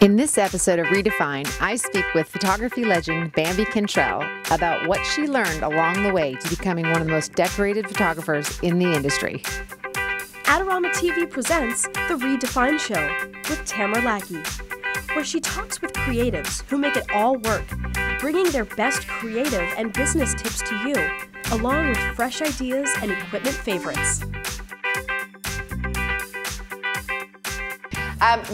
In this episode of reDefine, I speak with photography legend Bambi Cantrell about what she learned along the way to becoming one of the most decorated photographers in the industry. Adorama TV presents The reDefine Show with Tamara Lackey, where she talks with creatives who make it all work, bringing their best creative and business tips to you, along with fresh ideas and equipment favorites.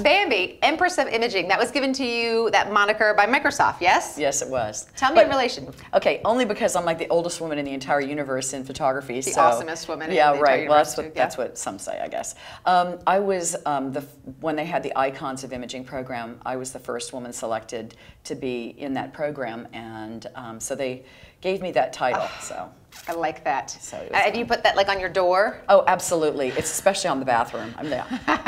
Bambi, Empress of Imaging, that was given to you, that moniker, by Microsoft, yes? Yes, it was. Tell me in relation. Okay, only because I'm like the oldest woman in the entire universe in photography. The awesomest woman in the entire right. universe. Well, that's what some say, I guess. I was, when they had the Icons of Imaging program, I was the first woman selected to be in that program, and so they gave me that title, so. I like that. So do you put that like on your door? Oh, absolutely. It's especially on the bathroom.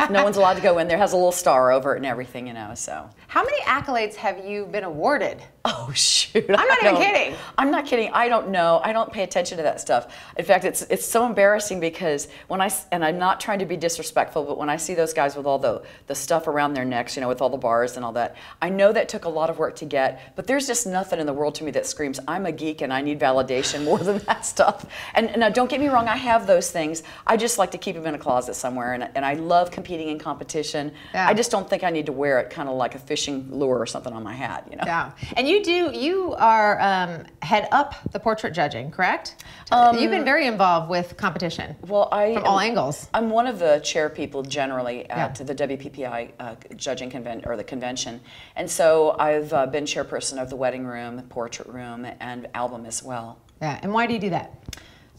No one's allowed to go in there. It has a little star over it and everything, you know, so. How many accolades have you been awarded? Oh, shoot. I'm not even kidding. I'm not kidding. I don't know. I don't pay attention to that stuff. In fact, it's so embarrassing because when and I'm not trying to be disrespectful, but when I see those guys with all the stuff around their necks, you know, with all the bars and all that, I know that took a lot of work to get, but there's just nothing in the world to me that screams, I'm a geek and I need validation more than that stuff. And now, don't get me wrong, I have those things. I just like to keep them in a closet somewhere, and I love competing in competition. Yeah. I just don't think I need to wear it kind of like a fishing lure or something on my hat, you know? Yeah. And you are head up the portrait judging, correct? You've been very involved with competition. Well, from all angles. I'm one of the chair people generally at the WPPI judging convention, and so I've been chairperson of the wedding room, portrait room, and album as well. Yeah, and why do you do that?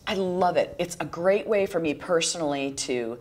I love it. It's a great way for me personally to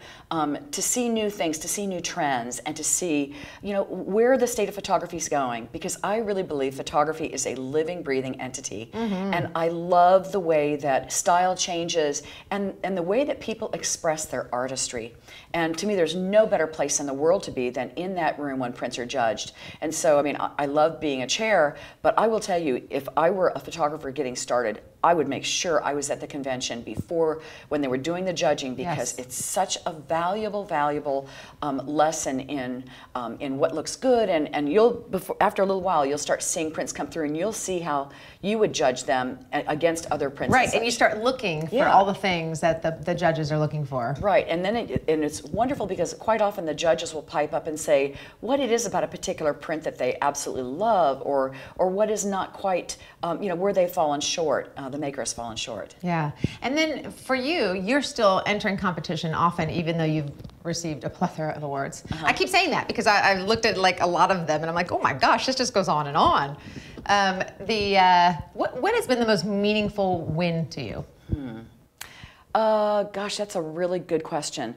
see new things, to see new trends, and to see, you know, where the state of photography is going. Because I really believe photography is a living, breathing entity, and I love the way that style changes and the way that people express their artistry. And to me, there's no better place in the world to be than in that room when prints are judged. And so, I mean, I love being a chair, but I will tell you, if I were a photographer getting started, I would make sure I was at the convention before when they were doing the judging, because it's such a valuable lesson in what looks good, and after a little while you'll start seeing prints come through and you'll see how you would judge them against other prints. Right, and you start looking for all the things that the judges are looking for. Right, and then it's wonderful because quite often the judges will pipe up and say what it is about a particular print that they absolutely love, or what is not quite, you know, where they've fallen short. The maker has fallen short. Yeah, and then for you, you're still entering competition often, even though you've received a plethora of awards. I keep saying that because I've looked at like a lot of them, and I'm like, oh my gosh, this just goes on and on. What has been the most meaningful win to you? Gosh, that's a really good question.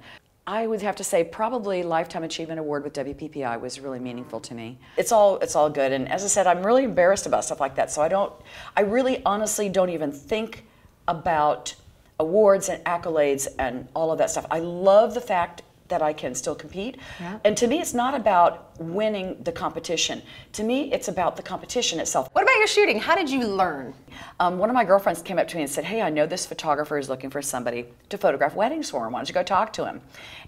I would have to say probably Lifetime Achievement Award with WPPI was really meaningful to me. It's all good, and as I said, I'm really embarrassed about stuff like that, so I really honestly don't even think about awards and accolades and all of that stuff. I love the fact that I can still compete. Yeah. And to me, it's not about winning the competition. To me, it's about the competition itself. What about your shooting? How did you learn? One of my girlfriends came up to me and said, hey, I know this photographer is looking for somebody to photograph weddings for him. Why don't you go talk to him?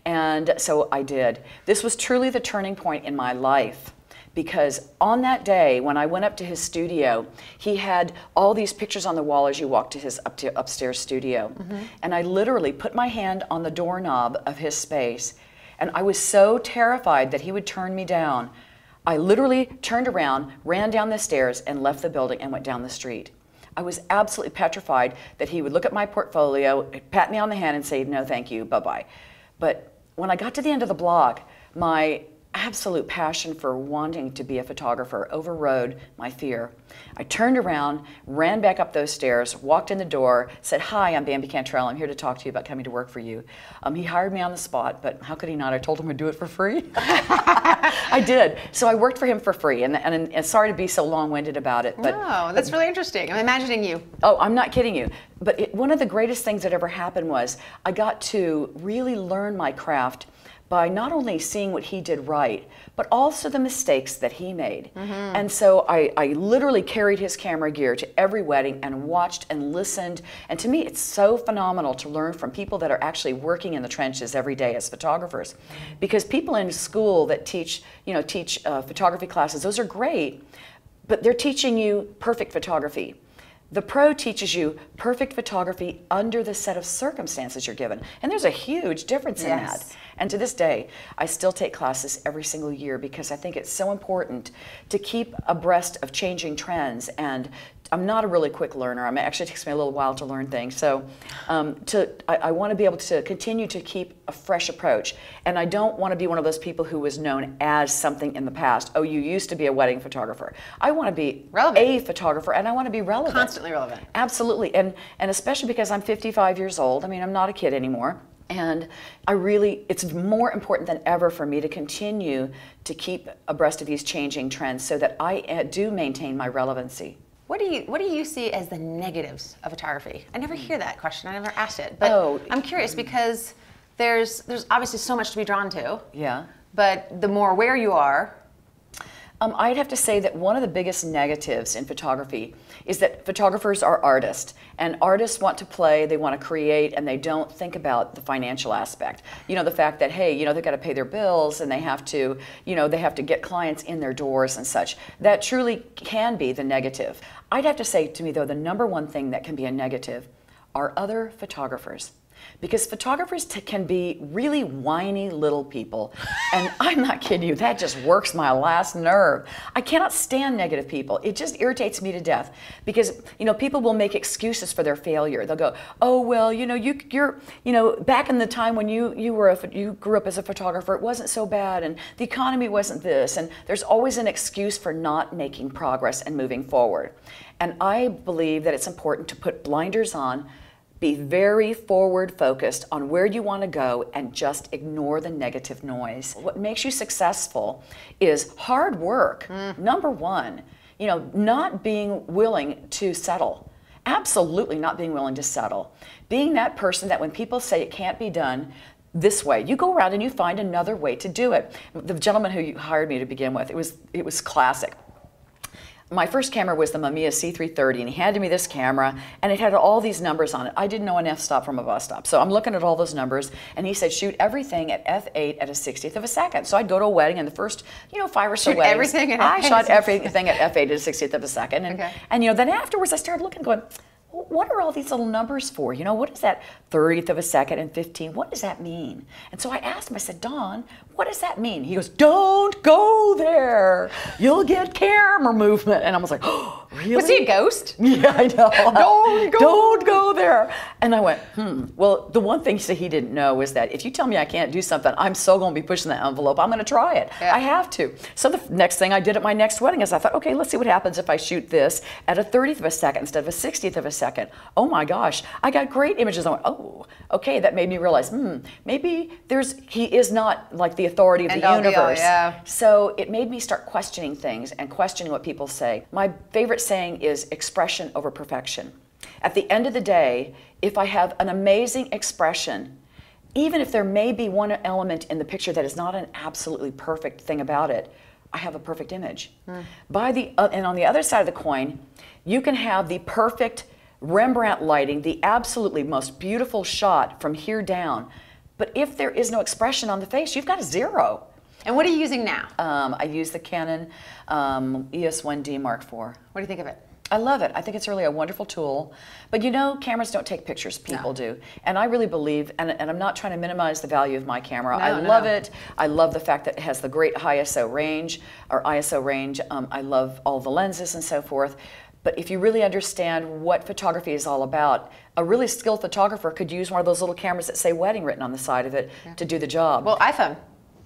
And so I did. This was truly the turning point in my life, because on that day when I went up to his studio, he had all these pictures on the wall as you walked to his upstairs studio. And I literally put my hand on the doorknob of his space, and I was so terrified that he would turn me down. I literally turned around, ran down the stairs, and left the building and went down the street. I was absolutely petrified that he would look at my portfolio, pat me on the hand and say, no, thank you, bye-bye. But when I got to the end of the blog, my absolute passion for wanting to be a photographer overrode my fear. I turned around, ran back up those stairs, walked in the door, said, hi, I'm Bambi Cantrell. I'm here to talk to you about coming to work for you. He hired me on the spot, but how could he not? I told him I'd do it for free. I did. So I worked for him for free, and sorry to be so long-winded about it. But, no, that's really interesting. I'm imagining you. Oh, I'm not kidding you. But one of the greatest things that ever happened was I got to really learn my craft by not only seeing what he did right, but also the mistakes that he made. And so I literally carried his camera gear to every wedding and watched and listened. And to me, it's so phenomenal to learn from people that are actually working in the trenches every day as photographers. Because people in school that teach photography classes, those are great, but they're teaching you perfect photography. The pro teaches you perfect photography under the set of circumstances you're given. And there's a huge difference in that. And to this day, I still take classes every single year because I think it's so important to keep abreast of changing trends. And I'm not a really quick learner. Actually, it takes me a little while to learn things. So I want to be able to continue to keep a fresh approach. And I don't want to be one of those people who was known as something in the past. Oh, you used to be a wedding photographer. I want to be a photographer, and I want to be relevant. Constantly relevant. Absolutely. And especially because I'm 55 years old. I mean, I'm not a kid anymore. And it's more important than ever for me to continue to keep abreast of these changing trends so that I do maintain my relevancy. What do you see as the negatives of photography? I never hear that question. I never asked it, but I'm curious because there's obviously so much to be drawn to. Yeah. But the more aware you are, I'd have to say that one of the biggest negatives in photography is that photographers are artists, and artists want to play, they want to create, and they don't think about the financial aspect. You know, the fact that, hey, you know, they've got to pay their bills and they have to, you know, they have to get clients in their doors and such. That truly can be the negative. I'd have to say, to me though, the number one thing that can be a negative are other photographers. Because photographers can be really whiny little people. And I'm not kidding you, that just works my last nerve. I cannot stand negative people. It just irritates me to death. Because, you know, people will make excuses for their failure. They'll go, oh, well, you know, you're back in the time when you grew up as a photographer, it wasn't so bad, and the economy wasn't this. And there's always an excuse for not making progress and moving forward. And I believe that it's important to put blinders on, be very forward focused on where you want to go, and just ignore the negative noise. What makes you successful is hard work, number one. You know, not being willing to settle. Absolutely not being willing to settle. Being that person that when people say it can't be done this way, you go around and you find another way to do it. The gentleman who hired me to begin with, it was classic. My first camera was the Mamiya C330, and he handed me this camera, and it had all these numbers on it. I didn't know an f-stop from a bus stop, so I'm looking at all those numbers, and he said, shoot everything at f8 at a 60th of a second. So I'd go to a wedding, and the first, 5 or so weddings, everything at I shot everything at f8 at a 60th of a second, and, okay. and then afterwards I started looking, going, what are all these little numbers for? You know, what is that 30th of a second and 15? What does that mean? And so I asked him, I said, Don, what does that mean? He goes, don't go there. You'll get camera movement. And I was like, oh, really? Was he a ghost? Yeah, I know. Don't go there. And I went, Well, the one thing he didn't know is that if you tell me I can't do something, I'm so going to be pushing the envelope. I'm going to try it. Yeah. I have to. So the next thing I did at my next wedding is I thought, okay, let's see what happens if I shoot this at a 30th of a second instead of a 60th of a second. Oh my gosh, I got great images. I went, oh, okay, that made me realize, maybe he is not like the authority of the universe. Yeah. So it made me start questioning things and questioning what people say. My favorite saying is expression over perfection. At the end of the day, if I have an amazing expression, even if there may be one element in the picture that is not an absolutely perfect thing about it, I have a perfect image. And on the other side of the coin, you can have the perfect Rembrandt lighting, the absolutely most beautiful shot from here down. But if there is no expression on the face, you've got a zero. And what are you using now? I use the Canon EOS1D Mark IV. What do you think of it? I love it. I think it's really a wonderful tool. But you know, cameras don't take pictures, people do. And I really believe, and I'm not trying to minimize the value of my camera. I love it. I love the fact that it has the great high ISO range, I love all the lenses and so forth. But if you really understand what photography is all about, a really skilled photographer could use one of those little cameras that say wedding written on the side of it to do the job. Well, iPhone.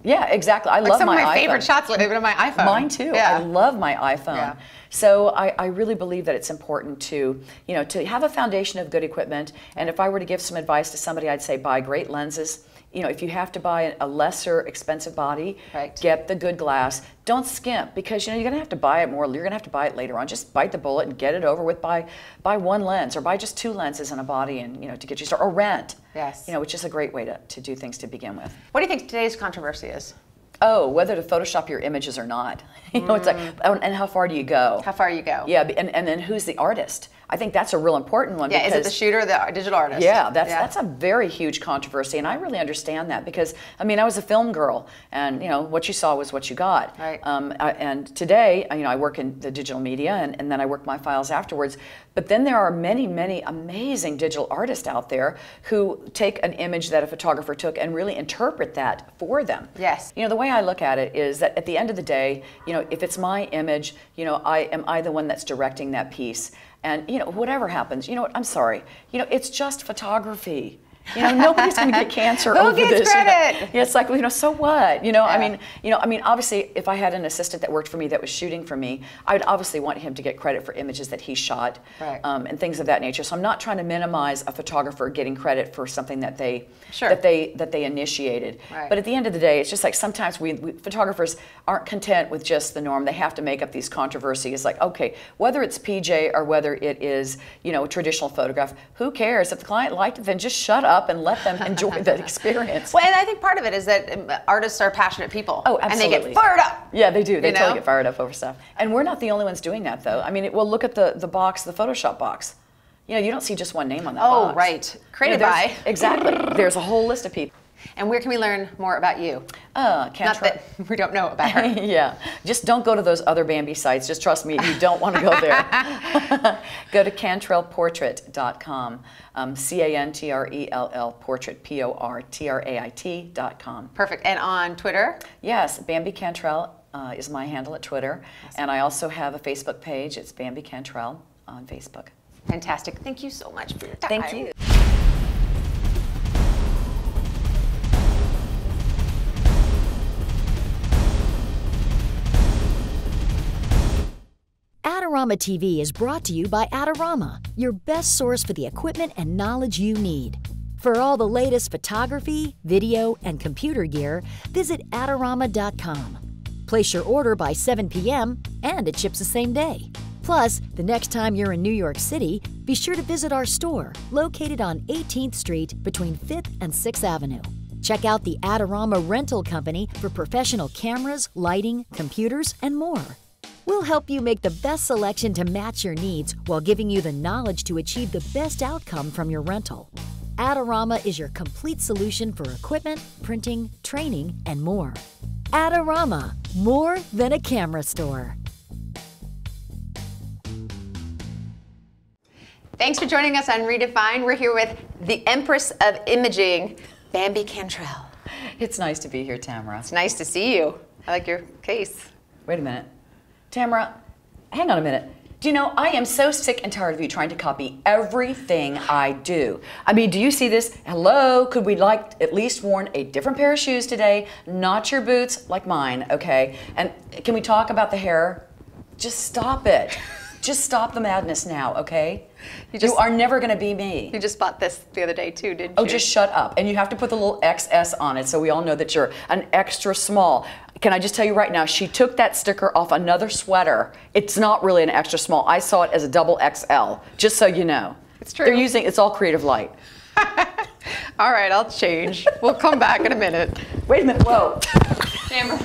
Yeah, exactly. I love my iPhone. Some of my favorite shots are even on my iPhone. Mine too. Yeah. I love my iPhone. Yeah. So I really believe that it's important to, to have a foundation of good equipment. And if I were to give some advice to somebody, I'd say buy great lenses. you know, if you have to buy a lesser expensive body, Right. get the good glass. Don't skimp, because you know you're gonna have to buy it more. You're gonna have to buy it later on. Just bite the bullet and get it over with. Buy one lens, or buy just 2 lenses in a body, and you know, to get you started, or rent. Yes. You know, which is a great way to do things to begin with. What do you think today's controversy is? Oh, whether to Photoshop your images or not. You know, it's like, and how far do you go? How far you go? Yeah, and then who's the artist? I think that's a real important one. Yeah, because, is it the shooter or the digital artist? Yeah, that's a very huge controversy, and I really understand that, because I mean, I was a film girl, and you know, what you saw was what you got. Right. And today, you know, I work in the digital media, and then I work my files afterwards. But then there are many, many amazing digital artists out there who take an image that a photographer took and really interpret that for them. Yes. You know, the way I look at it is that at the end of the day, you know, if it's my image, you know, am I the one that's directing that piece? And, you know, whatever happens, you know what, I'm sorry, you know, it's just photography. You know, nobody's going to get cancer Who over gets this. credit? You know? Yeah, it's like, you know, so what? You know, Yeah. I mean, obviously, if I had an assistant that worked for me that was shooting for me, I would obviously want him to get credit for images that he shot, Right. And things of that nature. So I'm not trying to minimize a photographer getting credit for something that they Sure. that they initiated. Right. But at the end of the day, it's just like sometimes we photographers aren't content with just the norm. They have to make up these controversies. Like, okay, whether it's PJ or whether it is, you know, a traditional photograph, who cares? If the client liked it, then just shut up and let them enjoy that experience. Well, and I think part of it is that artists are passionate people. Oh, And they absolutely. get fired up. Yeah, they do. They You totally know? get fired up over stuff. And we're not the only ones doing that, though. I mean, well, look at the box, the Photoshop box. You know, you don't see just one name on that Oh, box. right. Created You know, by. Exactly. There's a whole list of people. And where can we learn more about you? Cantrell. Not that we don't know about her. Yeah, just don't go to those other Bambi sites. Just trust me, you don't want to go there. Go to cantrellportrait.com, CANTRELL portrait, PORTRAIT.com. Perfect. And on Twitter? Yes, Bambi Cantrell is my handle at Twitter. Awesome. And I also have a Facebook page. It's Bambi Cantrell on Facebook. Fantastic. Thank you so much for your time. Thank you. Adorama TV is brought to you by Adorama, your best source for the equipment and knowledge you need. For all the latest photography, video, and computer gear, visit Adorama.com. Place your order by 7 p.m. and it ships the same day. Plus, the next time you're in New York City, be sure to visit our store located on 18th Street between 5th and 6th Avenue. Check out the Adorama Rental Company for professional cameras, lighting, computers, and more. We'll help you make the best selection to match your needs while giving you the knowledge to achieve the best outcome from your rental. Adorama is your complete solution for equipment, printing, training, and more. Adorama, more than a camera store. Thanks for joining us on reDefine. We're here with the Empress of Imaging, Bambi Cantrell. It's nice to be here, Tamara. It's nice to see you. I like your case. Wait a minute. Tamara, hang on a minute. Do you know, I am so sick and tired of you trying to copy everything I do. I mean, do you see this? Hello, could we like at least worn a different pair of shoes today? Not your boots like mine, okay? And can we talk about the hair? Just stop it. Just stop the madness now, okay? You are never gonna be me. You just bought this the other day too, didn't you? Oh, just shut up. And you have to put the little XS on it so we all know that you're an extra small. Can I just tell you right now, she took that sticker off another sweater. It's not really an extra small. I saw it as a double XL, just so you know. It's true. They're using, it's all Creative Light. All right, I'll change. We'll come back in a minute. Wait a minute, whoa. Tamara.